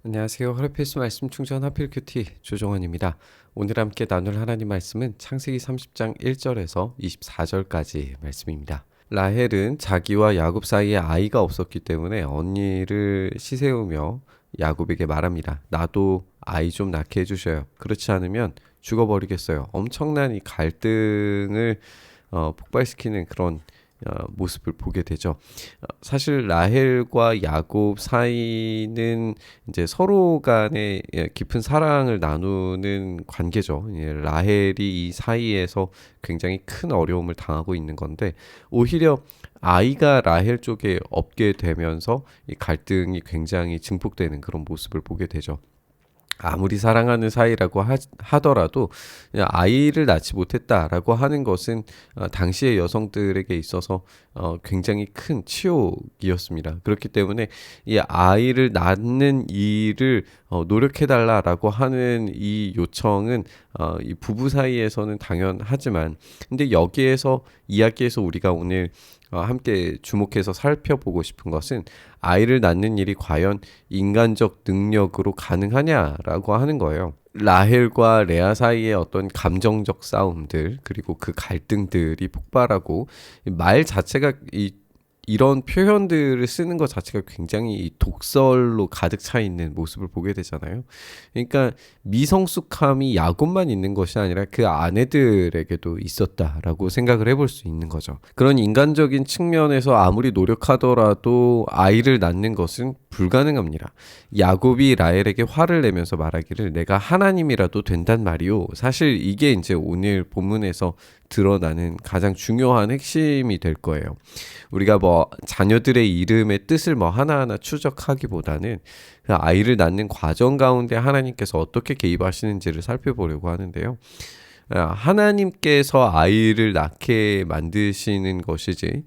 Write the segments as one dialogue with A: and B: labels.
A: 안녕하세요. 하루페이스 말씀 충전 하필 큐티 조정원입니다. 오늘 함께 나눌 하나님 말씀은 창세기 30장 1절에서 24절까지 말씀입니다. 라헬은 자기와 야곱 사이에 아이가 없었기 때문에 언니를 시세우며 야곱에게 말합니다. 나도 아이 좀 낳게 해주셔요. 그렇지 않으면 죽어버리겠어요. 엄청난 이 갈등을 폭발시키는 그런 모습을 보게 되죠. 사실 라헬과 야곱 사이는 이제 서로 간에 깊은 사랑을 나누는 관계죠. 라헬이 이 사이에서 굉장히 큰 어려움을 당하고 있는 건데 오히려 아이가 라헬 쪽에 없게 되면서 이 갈등이 굉장히 증폭되는 그런 모습을 보게 되죠. 아무리 사랑하는 사이라고 하더라도 아이를 낳지 못했다라고 하는 것은 당시의 여성들에게 있어서 굉장히 큰 치욕이었습니다. 그렇기 때문에 이 아이를 낳는 일을 노력해달라라고 하는 이 요청은 이 부부 사이에서는 당연하지만 근데 여기에서 이야기에서 우리가 오늘 함께 주목해서 살펴보고 싶은 것은 아이를 낳는 일이 과연 인간적 능력으로 가능하냐라고 하는 거예요. 라헬과 레아 사이의 어떤 감정적 싸움들 그리고 그 갈등들이 폭발하고 말 자체가 이런 표현들을 쓰는 것 자체가 굉장히 독설로 가득 차 있는 모습을 보게 되잖아요. 그러니까 미성숙함이 야곱만 있는 것이 아니라 그 아내들에게도 있었다라고 생각을 해볼 수 있는 거죠. 그런 인간적인 측면에서 아무리 노력하더라도 아이를 낳는 것은 불가능합니다. 야곱이 라헬에게 화를 내면서 말하기를 내가 하나님이라도 된단 말이오. 사실 이게 이제 오늘 본문에서 드러나는 가장 중요한 핵심이 될 거예요. 우리가 뭐 자녀들의 이름의 뜻을 뭐 하나하나 추적하기보다는 그 아이를 낳는 과정 가운데 하나님께서 어떻게 개입하시는지를 살펴보려고 하는데요. 하나님께서 아이를 낳게 만드시는 것이지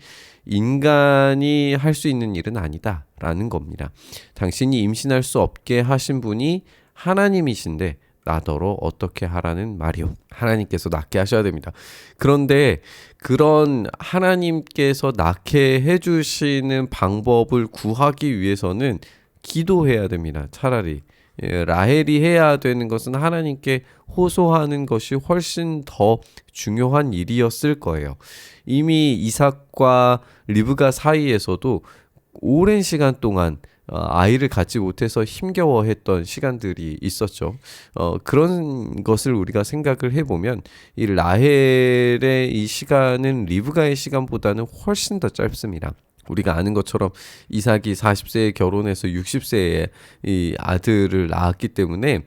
A: 인간이 할 수 있는 일은 아니다라는 겁니다. 당신이 임신할 수 없게 하신 분이 하나님이신데 나더러 어떻게 하라는 말이요. 하나님께서 낳게 하셔야 됩니다. 그런데 그런 하나님께서 낳게 해주시는 방법을 구하기 위해서는 기도해야 됩니다. 차라리 라헬이 해야 되는 것은 하나님께 호소하는 것이 훨씬 더 중요한 일이었을 거예요. 이미 이삭과 리브가 사이에서도 오랜 시간 동안 아이를 갖지 못해서 힘겨워했던 시간들이 있었죠. 그런 것을 우리가 생각을 해보면 이 라헬의 이 시간은 리브가의 시간보다는 훨씬 더 짧습니다. 우리가 아는 것처럼 이삭이 40세에 결혼해서 60세에 이 아들을 낳았기 때문에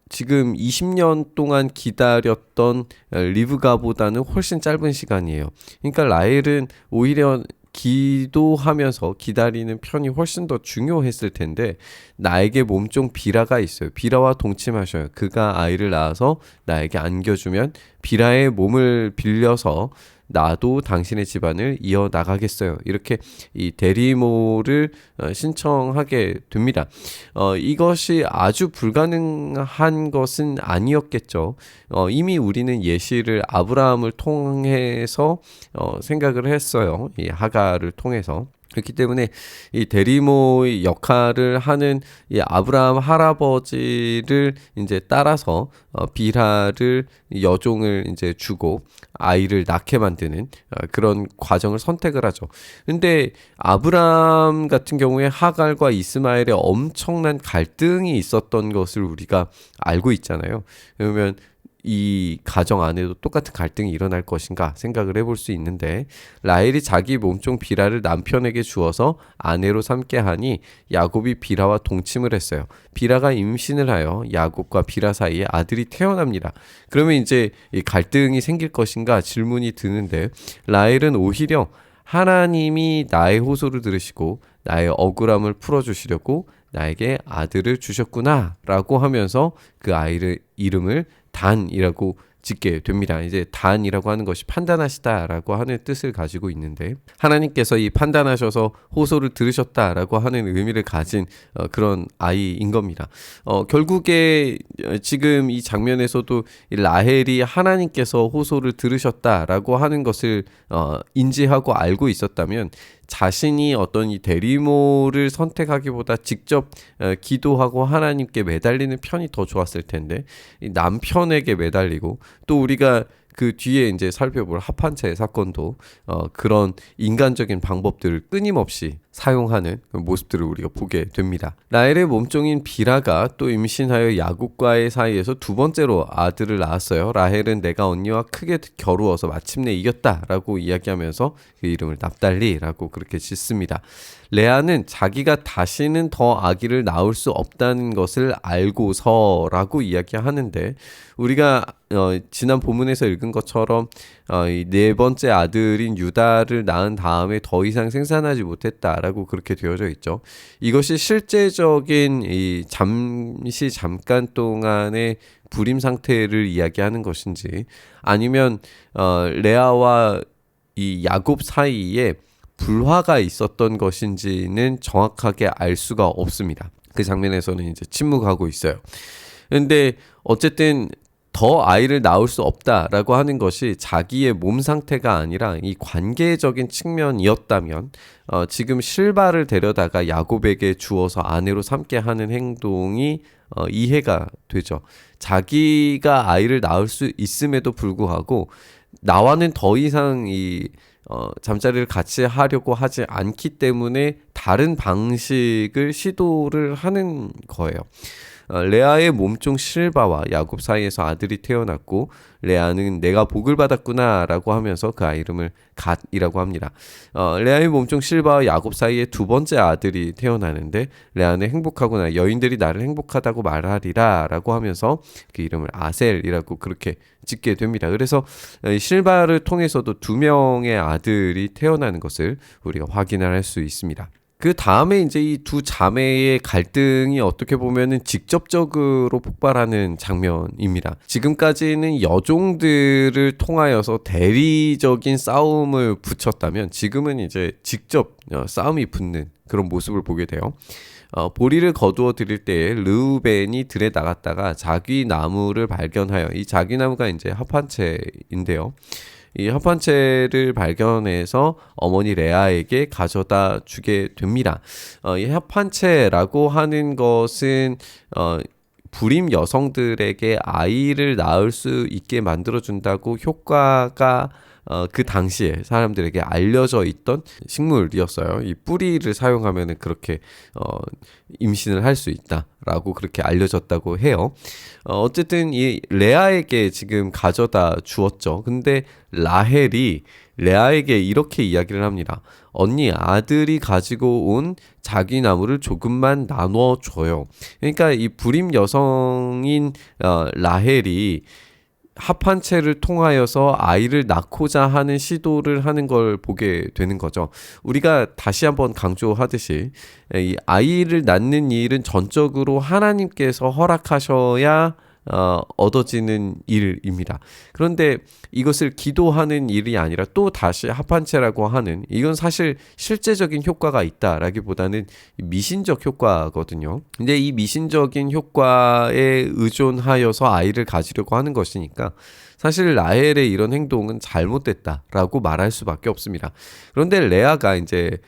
A: 지금 20년 동안 기다렸던 리브가보다는 훨씬 짧은 시간이에요. 그러니까 라헬은 오히려 기도하면서 기다리는 편이 훨씬 더 중요했을 텐데 나에게 몸종 비라가 있어요. 비라와 동침하셔요. 그가 아이를 낳아서 나에게 안겨주면 비라의 몸을 빌려서 나도 당신의 집안을 이어나가겠어요. 이렇게 이 대리모를 신청하게 됩니다. 이것이 아주 불가능한 것은 아니었겠죠. 이미 우리는 예시를 아브라함을 통해서 생각을 했어요. 이 하가를 통해서. 그렇기 때문에 이 대리모의 역할을 하는 이 아브라함 할아버지를 이제 따라서 비라를 여종을 이제 주고 아이를 낳게 만드는 그런 과정을 선택을 하죠. 근데 아브라함 같은 경우에 하갈과 이스마엘의 엄청난 갈등이 있었던 것을 우리가 알고 있잖아요. 그러면 이 가정 안에도 똑같은 갈등이 일어날 것인가 생각을 해볼 수 있는데 라헬이 자기 몸종 비라를 남편에게 주어서 아내로 삼게 하니 야곱이 비라와 동침을 했어요. 비라가 임신을 하여 야곱과 비라 사이에 아들이 태어납니다. 그러면 이제 이 갈등이 생길 것인가 질문이 드는데 라헬은 오히려 하나님이 나의 호소를 들으시고 나의 억울함을 풀어주시려고 나에게 아들을 주셨구나 라고 하면서 그 아이를 이름을 단이라고 짓게 됩니다. 이제 단이라고 하는 것이 판단하시다라고 하는 뜻을 가지고 있는데 하나님께서 이 판단하셔서 호소를 들으셨다라고 하는 의미를 가진 그런 아이인 겁니다. 결국에 지금 이 장면에서도 이 라헬이 하나님께서 호소를 들으셨다라고 하는 것을 인지하고 알고 있었다면 자신이 어떤 이 대리모를 선택하기보다 직접 기도하고 하나님께 매달리는 편이 더 좋았을 텐데 이 남편에게 매달리고, 또 우리가 그 뒤에 이제 살펴볼 합한채 사건도 그런 인간적인 방법들을 끊임없이 사용하는 그 모습들을 우리가 보게 됩니다. 라헬의 몸종인 비라가 또 임신하여 야곱과의 사이에서 두 번째로 아들을 낳았어요. 라헬은 내가 언니와 크게 겨루어서 마침내 이겼다라고 이야기하면서 그 이름을 납달리라고 그렇게 짓습니다. 레아는 자기가 다시는 더 아기를 낳을 수 없다는 것을 알고서라고 이야기하는데, 우리가 지난 본문에서 읽은 것처럼 이 네 번째 아들인 유다를 낳은 다음에 더 이상 생산하지 못했다라고 그렇게 되어져 있죠. 이것이 실제적인 이 잠깐 동안의 불임 상태를 이야기하는 것인지, 아니면 레아와 이 야곱 사이에 불화가 있었던 것인지는 정확하게 알 수가 없습니다. 그 장면에서는 이제 침묵하고 있어요. 근데 어쨌든 더 아이를 낳을 수 없다라고 하는 것이 자기의 몸 상태가 아니라 이 관계적인 측면이었다면 지금 실바를 데려다가 야곱에게 주어서 아내로 삼게 하는 행동이 이해가 되죠. 자기가 아이를 낳을 수 있음에도 불구하고 나와는 더 이상 이 잠자리를 같이 하려고 하지 않기 때문에 다른 방식을 시도를 하는 거예요. 레아의 몸종 실바와 야곱 사이에서 아들이 태어났고, 레아는 내가 복을 받았구나 라고 하면서 그 아이 이름을 갓이라고 합니다. 레아의 몸종 실바와 야곱 사이에 두 번째 아들이 태어나는데, 레아는 행복하구나, 여인들이 나를 행복하다고 말하리라 라고 하면서 그 이름을 아셀이라고 그렇게 짓게 됩니다. 그래서 실바를 통해서도 두 명의 아들이 태어나는 것을 우리가 확인할 수 있습니다. 그 다음에 이제 이 두 자매의 갈등이 어떻게 보면은 직접적으로 폭발하는 장면입니다. 지금까지는 여종들을 통하여서 대리적인 싸움을 붙였다면, 지금은 이제 직접 싸움이 붙는 그런 모습을 보게 돼요. 보리를 거두어 드릴 때에 르우벤이 들에 나갔다가 자귀나무를 발견하여, 이 자귀나무가 이제 합한채인데요. 이 합한채를 발견해서 어머니 레아에게 가져다 주게 됩니다. 이 합한채라고 하는 것은 불임 여성들에게 아이를 낳을 수 있게 만들어준다고 효과가 그 당시에 사람들에게 알려져 있던 식물이었어요. 이 뿌리를 사용하면 그렇게 임신을 할 수 있다라고 그렇게 알려졌다고 해요. 어쨌든 이 레아에게 지금 가져다 주었죠. 근데 라헬이 레아에게 이렇게 이야기를 합니다. 언니, 아들이 가지고 온 자귀나무를 조금만 나눠줘요. 그러니까 이 불임 여성인 라헬이 합한채를 통하여서 아이를 낳고자 하는 시도를 하는 걸 보게 되는 거죠. 우리가 다시 한번 강조하듯이 이 아이를 낳는 일은 전적으로 하나님께서 허락하셔야 얻어지는 일입니다. 그런데 이것을 기도하는 일이 아니라 또 다시 합한채라고 하는, 이건 사실 실제적인 효과가 있다라기보다는 미신적 효과거든요. 근데 이 미신적인 효과에 의존하여서 아이를 가지려고 하는 것이니까 사실 라헬의 이런 행동은 잘못됐다라고 말할 수밖에 없습니다. 그런데 레아가 이제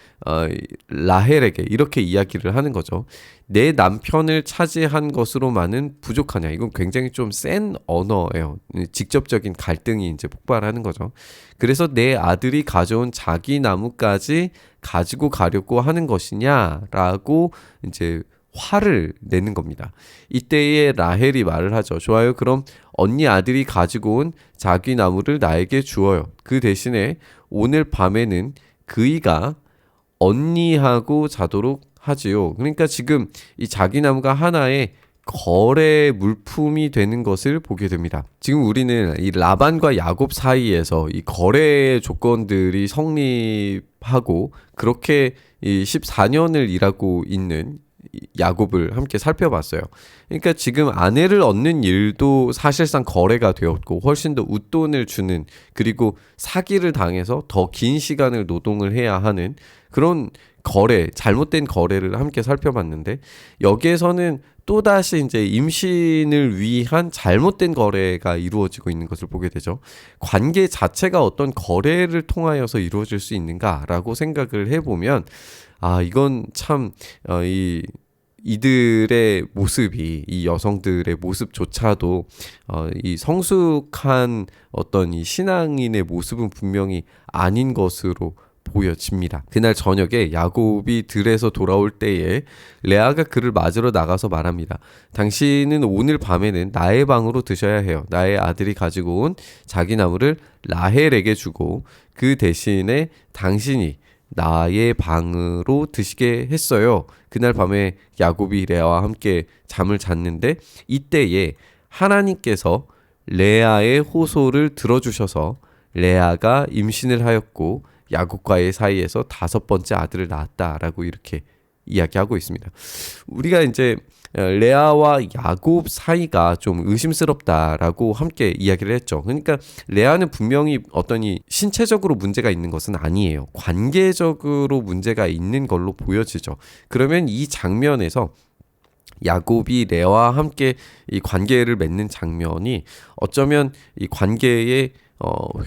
A: 라헬에게 이렇게 이야기를 하는 거죠. 내 남편을 차지한 것으로만은 부족하냐. 이건 굉장히 좀 센 언어예요. 직접적인 갈등이 이제 폭발하는 거죠. 그래서 내 아들이 가져온 자기 나무까지 가지고 가려고 하는 것이냐라고 이제 화를 내는 겁니다. 이때에 라헬이 말을 하죠. 좋아요. 그럼 언니 아들이 가지고 온 자기 나무를 나에게 주어요. 그 대신에 오늘 밤에는 그이가 언니하고 자도록 하지요. 그러니까 지금 이 자기나무가 하나의 거래 물품이 되는 것을 보게 됩니다. 지금 우리는 이 라반과 야곱 사이에서 이 거래 조건들이 성립하고 그렇게 이 14년을 일하고 있는 야곱을 함께 살펴봤어요. 그러니까 지금 아내를 얻는 일도 사실상 거래가 되었고, 훨씬 더 웃돈을 주는, 그리고 사기를 당해서 더 긴 시간을 노동을 해야 하는 그런 거래, 잘못된 거래를 함께 살펴봤는데 여기에서는 또다시 이제 임신을 위한 잘못된 거래가 이루어지고 있는 것을 보게 되죠. 관계 자체가 어떤 거래를 통하여서 이루어질 수 있는가라고 생각을 해보면 이건 참 이들의 모습이, 이 여성들의 모습조차도 이 성숙한 어떤 이 신앙인의 모습은 분명히 아닌 것으로 보여집니다. 그날 저녁에 야곱이 들에서 돌아올 때에 레아가 그를 맞으러 나가서 말합니다. 당신은 오늘 밤에는 나의 방으로 드셔야 해요. 나의 아들이 가지고 온 자기 나무를 라헬에게 주고 그 대신에 당신이 나의 방으로 드시게 했어요. 그날 밤에 야곱이 레아와 함께 잠을 잤는데 이때에 하나님께서 레아의 호소를 들어주셔서 레아가 임신을 하였고 야곱과의 사이에서 5번째 아들을 낳았다라고 이렇게 이야기하고 있습니다. 우리가 이제 레아와 야곱 사이가 좀 의심스럽다라고 함께 이야기를 했죠. 그러니까 레아는 분명히 어떤 이 신체적으로 문제가 있는 것은 아니에요. 관계적으로 문제가 있는 걸로 보여지죠. 그러면 이 장면에서 야곱이 레아와 함께 이 관계를 맺는 장면이 어쩌면 이 관계의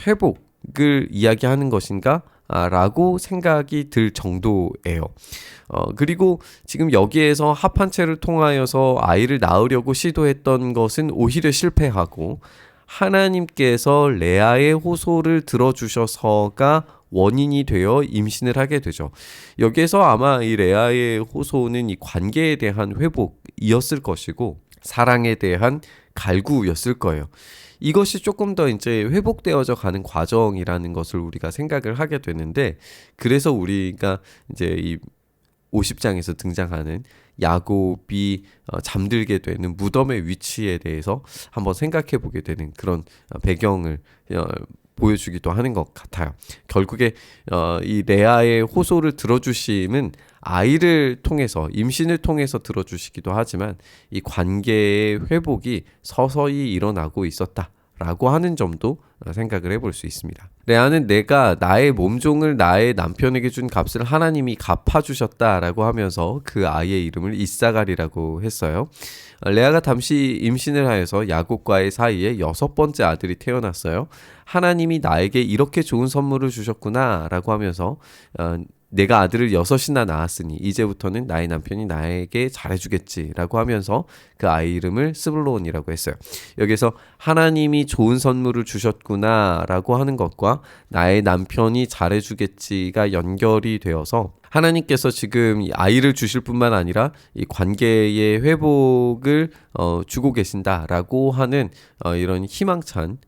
A: 회복을 이야기하는 것인가? 라고 생각이 들 정도예요. 그리고 지금 여기에서 합한체를 통하여서 아이를 낳으려고 시도했던 것은 오히려 실패하고 하나님께서 레아의 호소를 들어주셔서가 원인이 되어 임신을 하게 되죠. 여기에서 아마 이 레아의 호소는 이 관계에 대한 회복이었을 것이고 사랑에 대한 갈구였을 거예요. 이것이 조금 더 이제 회복되어져 가는 과정이라는 것을 우리가 생각을 하게 되는데, 그래서 우리가 이제 이 50장에서 등장하는 야곱이 잠들게 되는 무덤의 위치에 대해서 한번 생각해 보게 되는 그런 배경을 보여주기도 하는 것 같아요. 결국에 이 레아의 호소를 들어주심은 아이를 통해서, 임신을 통해서 들어주시기도 하지만 이 관계의 회복이 서서히 일어나고 있었다라고 하는 점도 생각을 해볼 수 있습니다. 레아는 내가 나의 몸종을 나의 남편에게 준 값을 하나님이 갚아주셨다라고 하면서 그 아이의 이름을 이사갈이라고 했어요. 레아가 잠시 임신을 하여서 야곱과의 사이에 6번째 아들이 태어났어요. 하나님이 나에게 이렇게 좋은 선물을 주셨구나 라고 하면서 내가 아들을 6이나 낳았으니 이제부터는 나의 남편이 나에게 잘해주겠지라고 하면서 그 아이 이름을 스불론이라고 했어요. 여기서 하나님이 좋은 선물을 주셨구나라고 하는 것과 나의 남편이 잘해주겠지가 연결이 되어서 하나님께서 지금 이 아이를 주실 뿐만 아니라 이 관계의 회복을 주고 계신다라고 하는 이런 희망찬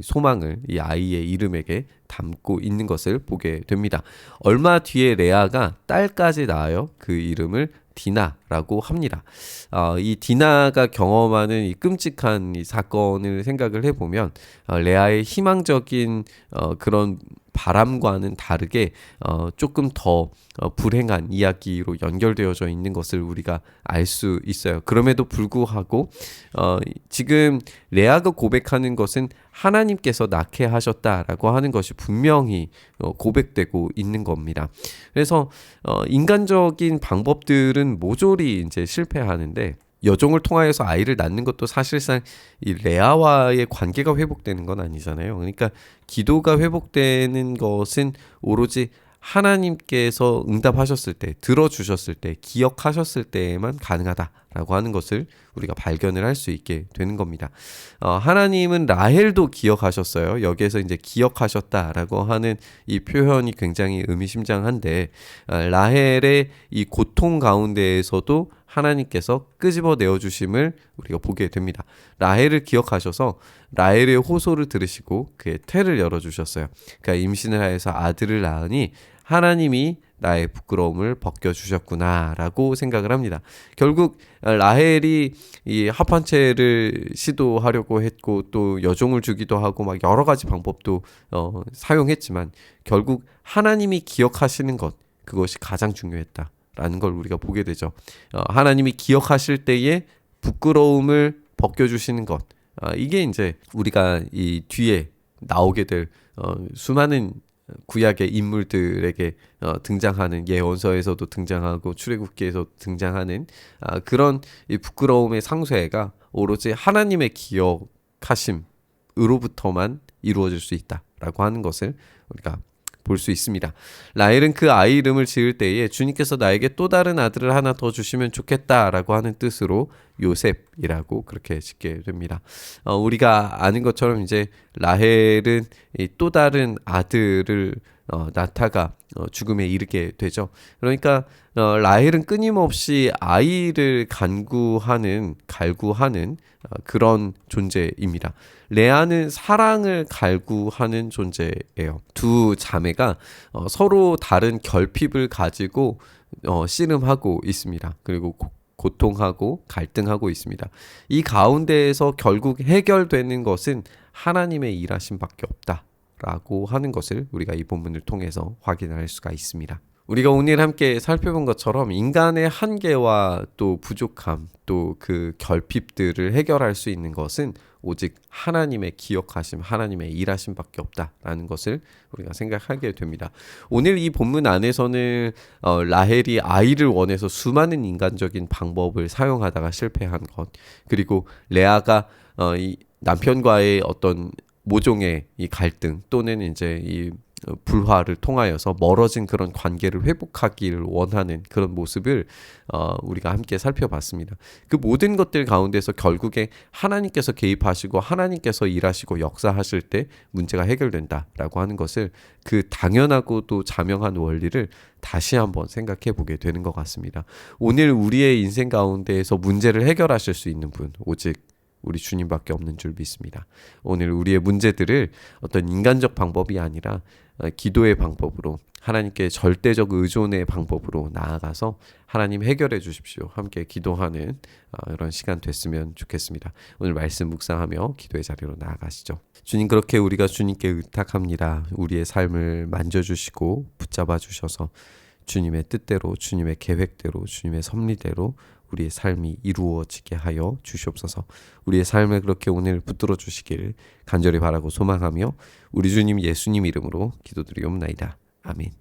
A: 소망을 이 아이의 이름에게 담고 있는 것을 보게 됩니다. 얼마 뒤에 레아가 딸까지 낳아요. 그 이름을 디나라고 합니다. 이 디나가 경험하는 이 끔찍한 이 사건을 생각을 해보면 레아의 희망적인 그런 바람과는 다르게 조금 더 불행한 이야기로 연결되어져 있는 것을 우리가 알 수 있어요. 그럼에도 불구하고 지금 레아가 고백하는 것은 하나님께서 낳게 하셨다라고 하는 것이 분명히 고백되고 있는 겁니다. 그래서 인간적인 방법들은 모조리 이제 실패하는데 여종을 통하여서 아이를 낳는 것도 사실상 이 레아와의 관계가 회복되는 건 아니잖아요. 그러니까 기도가 회복되는 것은 오로지 하나님께서 응답하셨을 때, 들어주셨을 때, 기억하셨을 때에만 가능하다라고 하는 것을 우리가 발견을 할 수 있게 되는 겁니다. 하나님은 라헬도 기억하셨어요. 여기에서 이제 기억하셨다라고 하는 이 표현이 굉장히 의미심장한데 라헬의 이 고통 가운데에서도 하나님께서 끄집어 내어주심을 우리가 보게 됩니다. 라헬을 기억하셔서 라헬의 호소를 들으시고 그의 태를 열어주셨어요. 그러니까 임신을 하여서 아들을 낳으니 하나님이 나의 부끄러움을 벗겨주셨구나 라고 생각을 합니다. 결국 라헬이 이 합한체를 시도하려고 했고 또 여종을 주기도 하고 막 여러 가지 방법도 사용했지만 결국 하나님이 기억하시는 것, 그것이 가장 중요했다 라는 걸 우리가 보게 되죠. 하나님이 기억하실 때에 부끄러움을 벗겨주시는 것, 이게 이제 우리가 이 뒤에 나오게 될 수많은 구약의 인물들에게 등장하는 예언서에서도 등장하고 출애굽기에서 등장하는 그런 이 부끄러움의 상쇄가 오로지 하나님의 기억하심으로부터만 이루어질 수 있다라고 하는 것을 우리가 볼 수 있습니다. 라헬은 그 아이 이름을 지을 때에 주님께서 나에게 또 다른 아들을 하나 더 주시면 좋겠다라고 하는 뜻으로 요셉이라고 그렇게 짓게 됩니다. 우리가 아는 것처럼 이제 라헬은 이 또 다른 아들을 낳다가 죽음에 이르게 되죠. 그러니까 라헬은 끊임없이 아이를 갈구하는 그런 존재입니다. 레아는 사랑을 갈구하는 존재예요. 두 자매가 서로 다른 결핍을 가지고 씨름하고 있습니다. 그리고 고통하고 갈등하고 있습니다. 이 가운데에서 결국 해결되는 것은 하나님의 일하심밖에 없다라고 하는 것을 우리가 이 본문을 통해서 확인할 수가 있습니다. 우리가 오늘 함께 살펴본 것처럼 인간의 한계와 또 부족함, 또 그 결핍들을 해결할 수 있는 것은 오직 하나님의 기억하심, 하나님의 일하심밖에 없다라는 것을 우리가 생각하게 됩니다. 오늘 이 본문 안에서는 라헬이 아이를 원해서 수많은 인간적인 방법을 사용하다가 실패한 것, 그리고 레아가 이 남편과의 어떤 모종의 이 갈등 또는 이제 이 불화를 통하여서 멀어진 그런 관계를 회복하기를 원하는 그런 모습을 우리가 함께 살펴봤습니다. 그 모든 것들 가운데서 결국에 하나님께서 개입하시고 하나님께서 일하시고 역사하실 때 문제가 해결된다라고 하는 것을 그 당연하고도 자명한 원리를 다시 한번 생각해 보게 되는 것 같습니다. 오늘 우리의 인생 가운데에서 문제를 해결하실 수 있는 분 오직 우리 주님밖에 없는 줄 믿습니다. 오늘 우리의 문제들을 어떤 인간적 방법이 아니라 기도의 방법으로 하나님께 절대적 의존의 방법으로 나아가서 하나님 해결해 주십시오. 함께 기도하는 이런 시간 됐으면 좋겠습니다. 오늘 말씀 묵상하며 기도의 자리로 나아가시죠. 주님, 그렇게 우리가 주님께 의탁합니다. 우리의 삶을 만져주시고 붙잡아 주셔서 주님의 뜻대로, 주님의 계획대로, 주님의 섭리대로 우리의 삶이 이루어지게 하여 주시옵소서. 우리의 삶을 그렇게 오늘 붙들어 주시길 간절히 바라고 소망하며 우리 주님 예수님 이름으로 기도드리옵나이다. 아멘.